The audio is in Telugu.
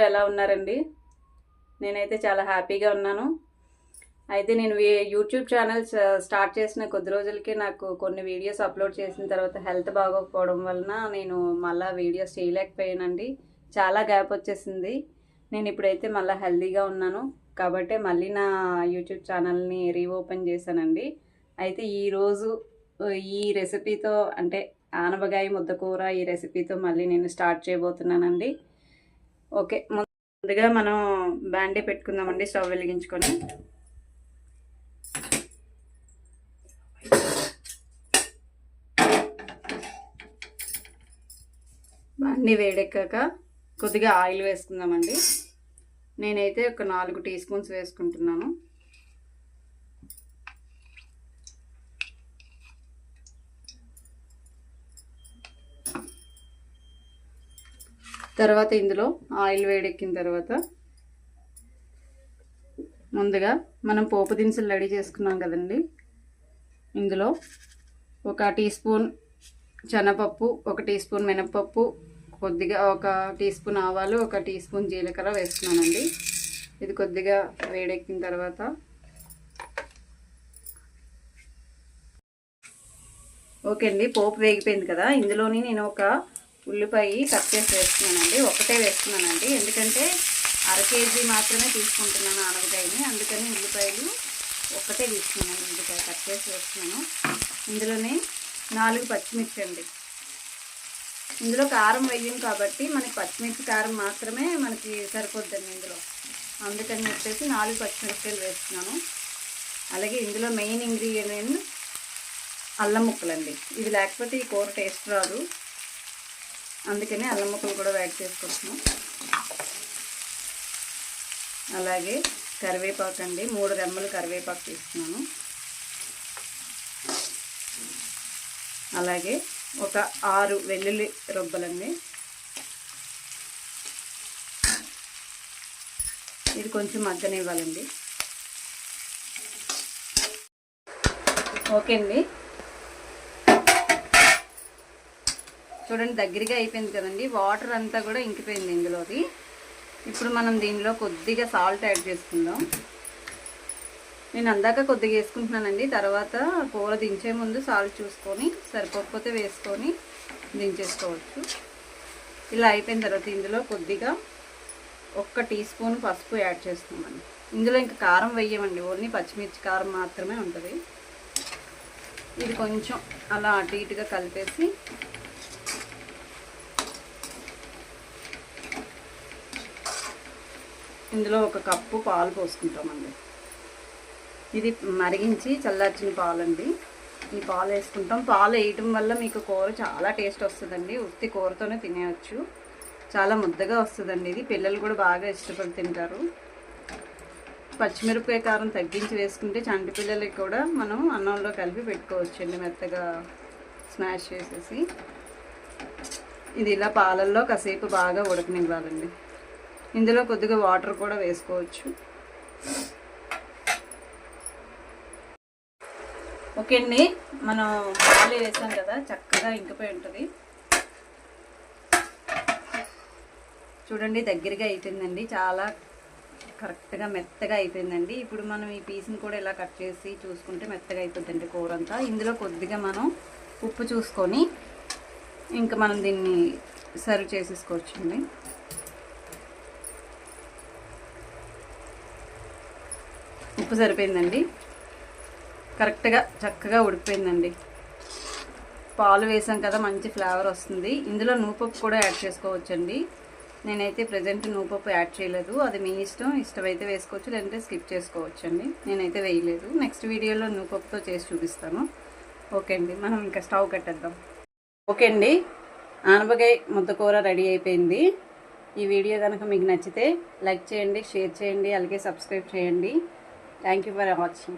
ఎలా ఉన్నారండి? నేనైతే చాలా హ్యాపీగా ఉన్నాను. అయితే నేను యూట్యూబ్ ఛానల్ స్టార్ట్ చేసిన కొద్ది రోజులకి నాకు కొన్ని వీడియోస్ అప్లోడ్ చేసిన తర్వాత హెల్త్ బాగోకపోవడం వలన నేను మళ్ళీ వీడియోస్ చేయలేకపోయానండి. చాలా గ్యాప్ వచ్చేసింది. నేను ఇప్పుడైతే మళ్ళీ హెల్తీగా ఉన్నాను కాబట్టి మళ్ళీ నా యూట్యూబ్ ఛానల్ని రీఓపెన్ చేశానండి. అయితే ఈరోజు ఈ రెసిపీతో అంటే ఆనపకాయ ముద్దకూర ఈ రెసిపీతో మళ్ళీ నేను స్టార్ట్ చేయబోతున్నానండి. ఓకే, ముందుగా మనం బాండీ పెట్టుకుందామండి. స్టవ్ వెలిగించుకొని బాండీ వేడెక్కాక కొద్దిగా ఆయిల్ వేసుకుందామండి. నేనైతే ఒక 4 టీ స్పూన్స్ వేసుకుంటున్నాను. తర్వాత ఇందులో ఆయిల్ వేడెక్కిన తర్వాత ముందుగా మనం పోపు దినుసులు రెడీ చేసుకున్నాం కదండి. ఇందులో 1 టీ స్పూన్ శనగపప్పు, 1 టీ స్పూన్ మినపప్పు, కొద్దిగా 1 టీ స్పూన్ ఆవాలు, 1 టీ స్పూన్ జీలకర్ర వేసుకున్నానండి. ఇది కొద్దిగా వేడెక్కిన తర్వాత ఓకే అండి, పోపు వేగిపోయింది కదా. ఇందులోని నేను 1 ఉల్లిపాయ కట్ చేసి వేస్తున్నానండి. ఒకటే వేస్తున్నానండి, ఎందుకంటే 1/2 కేజీ మాత్రమే తీసుకుంటున్నాను ఆనపకాయని, అందుకని ఉల్లిపాయలు ఒక్కటే తీసుకున్నాను. ఉల్లిపాయ కట్ చేసి వేస్తున్నాను. ఇందులోనే 4 పచ్చిమిర్చి అండి. ఇందులో కారం వేయం కాబట్టి మనకి పచ్చిమిర్చి కారం మాత్రమే మనకి సరిపోద్దండి ఇందులో, అందుకని చెప్పేసి 4 పచ్చిమిరపకాయలు వేస్తున్నాను. అలాగే ఇందులో మెయిన్ ఇంగ్రీడియంట్ అల్లం ముక్కలండి. ఇది లేకపోతే ఈ కూర టేస్ట్ రాదు, అందుకని అల్లం ముక్కలు కూడా యాడ్ చేసుకుంటున్నాం. అలాగే కరివేపాకు అండి, 3 రెమ్మలు కరివేపాకు తీసుకున్నాను. అలాగే 6 వెల్లుల్లి రొబ్బలండి. ఇది కొంచెం మగ్గనివ్వాలండి. ఓకే అండి, చూడండి దగ్గరగా అయిపోయింది కదండి. వాటర్ అంతా కూడా ఇంకిపోయింది ఇందులోది. ఇప్పుడు మనం దీనిలో కొద్దిగా సాల్ట్ యాడ్ చేసుకుందాం. నేను అందాక కొద్దిగా వేసుకుంటున్నానండి. తర్వాత కూర దించే ముందు సాల్ట్ చూసుకొని సరిపోకపోతే వేసుకొని దించేసుకోవచ్చు. ఇలా అయిపోయిన తర్వాత ఇందులో కొద్దిగా 1 టీ స్పూన్ పసుపు యాడ్ చేస్తున్నామండి. ఇందులో ఇంకా కారం వేయమండి, ఓన్లీ పచ్చిమిర్చి కారం మాత్రమే ఉంటుంది. ఇది కొంచెం అలా అటు ఇటుగా కలిపేసి ఇందులో 1 కప్పు పాలు పోసుకుంటామండి. ఇది మరిగించి చల్లార్చిన పాలండి. ఈ పాలు వేసుకుంటాం. పాలు వేయటం వల్ల మీకు కూర చాలా టేస్ట్ వస్తుందండి. ఉత్తి కూరతోనే తినేయచ్చు, చాలా ముద్దగా వస్తుందండి. ఇది పిల్లలు కూడా బాగా ఇష్టపడి తింటారు. పచ్చిమిరపకాయ కారం తగ్గించి వేసుకుంటే చంటి పిల్లలకి కూడా మనం అన్నంలో కలిపి పెట్టుకోవచ్చండి, మెత్తగా స్మాష్ చేసేసి. ఇది ఇలా పాలల్లో కాసేపు బాగా ఉడకనివ్వాలండి. ఇందులో కొద్దిగా వాటర్ కూడా వేసుకోవచ్చు. ఓకే అండి, మనం పాలు వేసాం కదా, చక్కగా ఇంకిపోయి ఉంటుంది. చూడండి దగ్గరగా అయిపోయిందండి, చాలా కరెక్ట్గా మెత్తగా అయిపోయిందండి. ఇప్పుడు మనం ఈ పీస్ని కూడా ఇలా కట్ చేసి చూసుకుంటే మెత్తగా అయిపోతుందండి కూర అంతా. ఇందులో కొద్దిగా మనం ఉప్పు చూసుకొని ఇంకా మనం దీన్ని సర్వ్ చేసేసుకోవచ్చండి. ఉప్పు సరిపోయిందండి, కరెక్ట్గా చక్కగా ఉడికిపోయిందండి. పాలు వేసాం కదా, మంచి ఫ్లేవర్ వస్తుంది. ఇందులో నూపప్పు కూడా యాడ్ చేసుకోవచ్చండి. నేనైతే ప్రజెంట్ నూపప్పు యాడ్ చేయలేదు, అది మీ ఇష్టం. ఇష్టమైతే వేసుకోవచ్చు, లేదంటే స్కిప్ చేసుకోవచ్చండి. నేనైతే వేయలేదు. నెక్స్ట్ వీడియోలో నూపప్పుతో చేసి చూపిస్తాను. ఓకే అండి, మనం ఇంకా స్టవ్ కట్టేద్దాం. ఓకే అండి, ఆనపకాయ ముద్దకూర రెడీ అయిపోయింది. ఈ వీడియో కనుక మీకు నచ్చితే లైక్ చేయండి, షేర్ చేయండి, అలాగే సబ్స్క్రైబ్ చేయండి. Thank you for watching.